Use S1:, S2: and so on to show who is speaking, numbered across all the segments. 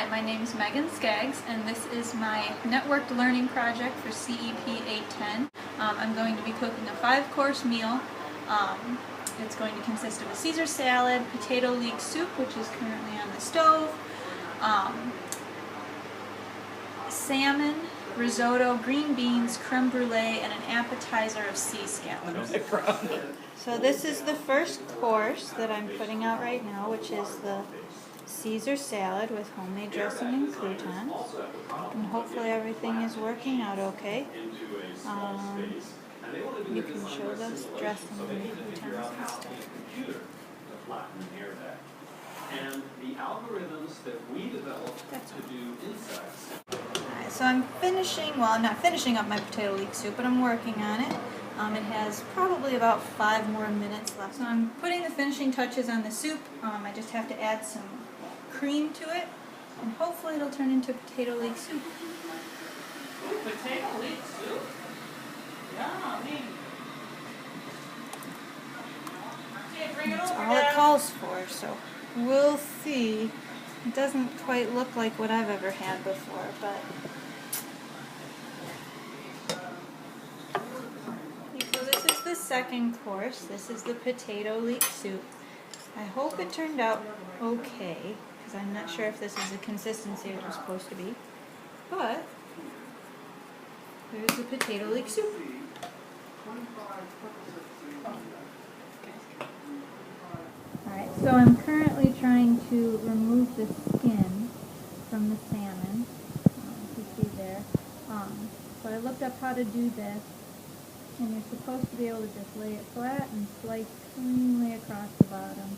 S1: Hi, my name is Megan Skaggs, and this is my networked learning project for CEP 810. I'm going to be cooking a 5-course meal. It's going to consist of a Caesar salad, potato leek soup, which is currently on the stove, salmon, risotto, green beans, creme brulee, and an appetizer of sea scallops. So this is the first course that I'm putting out right now, which is the Caesar salad with homemade dressing and croutons. And hopefully everything is working out okay. You can show those dressing and croutons and stuff.
S2: And the algorithms that we developed to do insights.
S1: Alright, so I'm not finishing up my potato leek soup, but I'm working on it. It has probably about 5 more minutes left. So I'm putting the finishing touches on the soup. I just have to add some cream to it, and hopefully it'll turn into potato leek soup.
S2: Potato leek soup? Yummy.
S1: That's all it calls for, so we'll see. It doesn't quite look like what I've ever had before, but... So this is the second course. This is the potato leek soup. I hope it turned out okay, because I'm not sure if this is the consistency it was supposed to be. But there's the potato leek soup. Alright, so I'm currently trying to remove the skin from the salmon, as you see there. So I looked up how to do this, and you're supposed to be able to just lay it flat and slice cleanly across the bottom.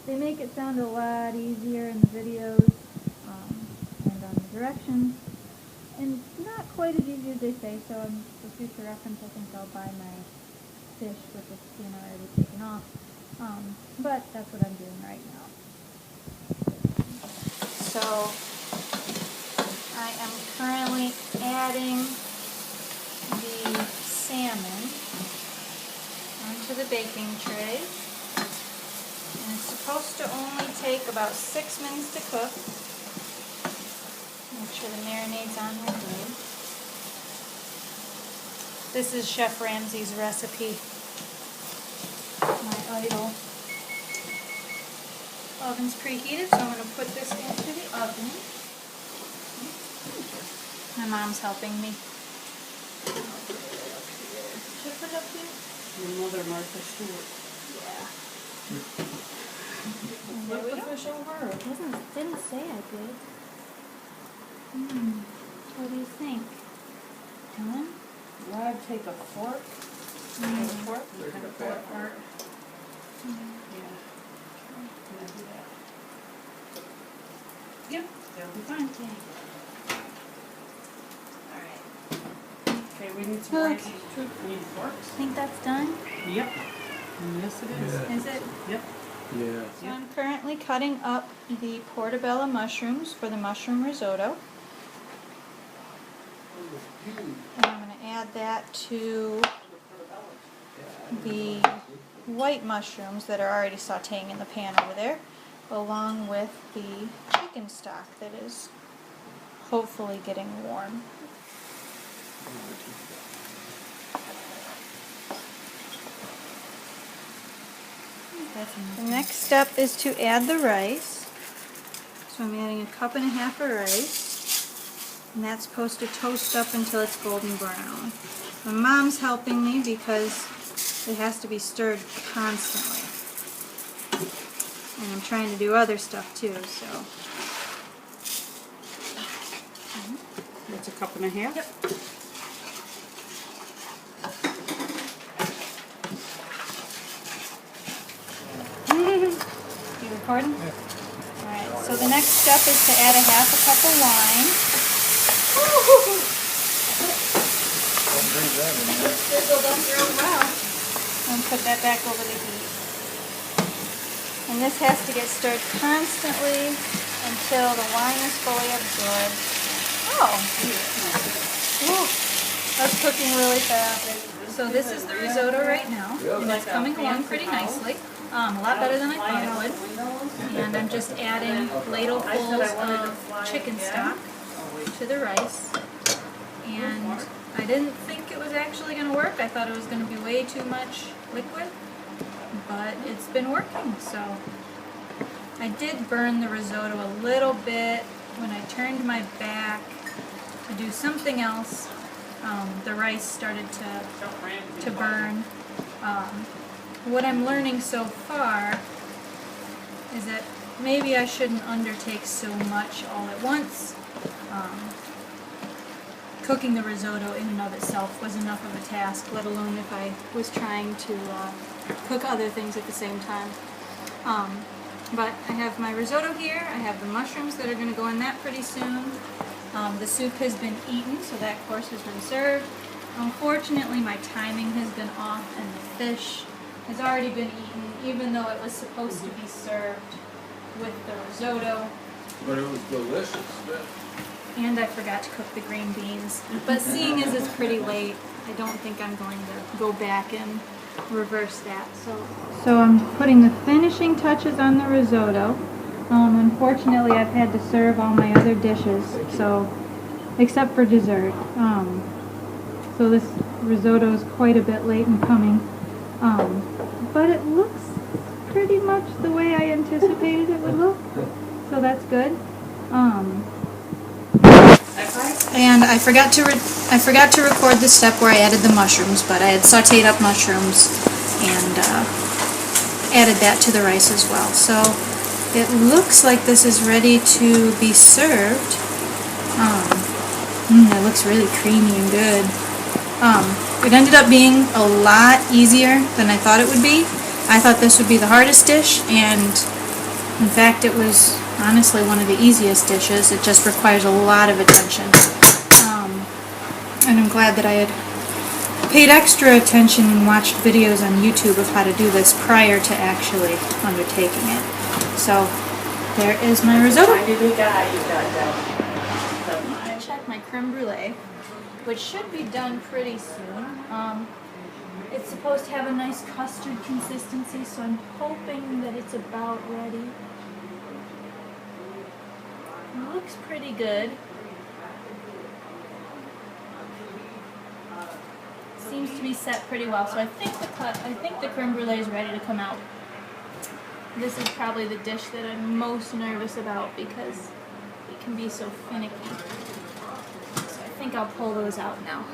S1: They make it sound a lot easier in the videos and on the directions, and not quite as easy as they say, so for future reference I think I'll buy my fish with the skin already taken off. But that's what I'm doing right now. So I am currently adding the salmon onto the baking tray. And it's supposed to only take about 6 minutes to cook. Make sure the marinade's on there good. This is Chef Ramsay's recipe. My idol. Oven's preheated, so I'm going to put this into the oven. My mom's helping me. Should I put it up here?
S3: Your mother, Martha Stewart.
S1: Yeah.
S3: Flip the fish over?
S1: It didn't say I did. What do you think? Done?
S3: Yeah, I'd take a fork. Take a fork? Kind of pull it apart. Yeah. Can I do that? Yep, that'll be fine.
S1: Alright.
S3: Okay, we need some rice. We need forks.
S1: Think that's done?
S3: Yep. Yes, it is.
S1: Yeah. Is it?
S3: Yep.
S4: Yeah.
S1: So I'm currently cutting up the portobello mushrooms for the mushroom risotto. And I'm going to add that to the white mushrooms that are already sauteing in the pan over there, along with the chicken stock that is hopefully getting warm. The next step is to add the rice. So I'm adding 1.5 cups of rice, and that's supposed to toast up until it's golden brown. My mom's helping me because it has to be stirred constantly. And I'm trying to do other stuff too, so.
S3: That's 1.5 cups?
S1: Yep. You recording? Yeah. Alright, so the next step is to add 1/2 cup of wine.
S4: Don't drink that in there.
S1: Sizzled up real well. And put that back over the heat. And this has to get stirred constantly until the wine is fully absorbed. Oh! Woo. That's cooking really fast. So this is the risotto right now, and it's coming along pretty nicely. A lot better than I thought it would. And I'm just adding ladlefuls of chicken stock to the rice. And I didn't think it was actually going to work. I thought it was going to be way too much liquid, but it's been working. So I did burn the risotto a little bit when I turned my back to do something else. The rice started to burn. What I'm learning so far is that maybe I shouldn't undertake so much all at once. Cooking the risotto in and of itself was enough of a task, let alone if I was trying to cook other things at the same time. But I have my risotto here. I have the mushrooms that are going to go in that pretty soon. The soup has been eaten, so that course has been served. Unfortunately, my timing has been off, and the fish has already been eaten, even though it was supposed to be served with the risotto.
S4: But it was delicious.
S1: And I forgot to cook the green beans. But seeing as it's pretty late, I don't think I'm going to go back and reverse that. So I'm putting the finishing touches on the risotto. Unfortunately, I've had to serve all my other dishes, so except for dessert. So this risotto is quite a bit late in coming. But it looks pretty much the way I anticipated it would look. So that's good. And I forgot to record the step where I added the mushrooms, but I had sauteed up mushrooms and added that to the rice as well. So it looks like this is ready to be served. It looks really creamy and good. It ended up being a lot easier than I thought it would be. I thought this would be the hardest dish, and in fact it was honestly one of the easiest dishes. It just requires a lot of attention. And I'm glad that I had paid extra attention and watched videos on YouTube of how to do this prior to actually undertaking it. So there is my risotto. Check my creme brulee, which should be done pretty soon. It's supposed to have a nice custard consistency, so I'm hoping that it's about ready. It looks pretty good. Seems to be set pretty well, so I think the creme brulee is ready to come out. This is probably the dish that I'm most nervous about because it can be so finicky. So I think I'll pull those out now.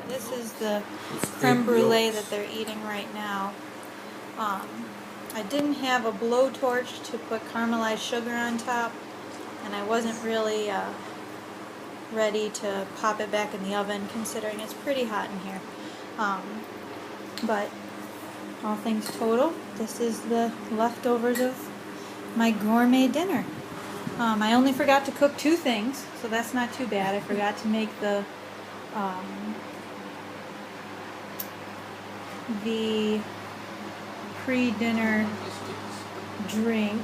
S1: This is the creme brulee that they're eating right now. I didn't have a blowtorch to put caramelized sugar on top, and I wasn't really ready to pop it back in the oven, considering it's pretty hot in here. But all things total, this is the leftovers of my gourmet dinner. I only forgot to cook 2 things, so that's not too bad. I forgot to make the pre-dinner drink,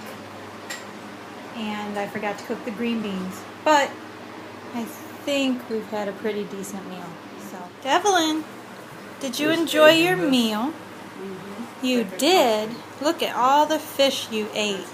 S1: and I forgot to cook the green beans. But I think we've had a pretty decent meal. So, Devlin, did you enjoy your meal? You did? Look at all the fish you ate.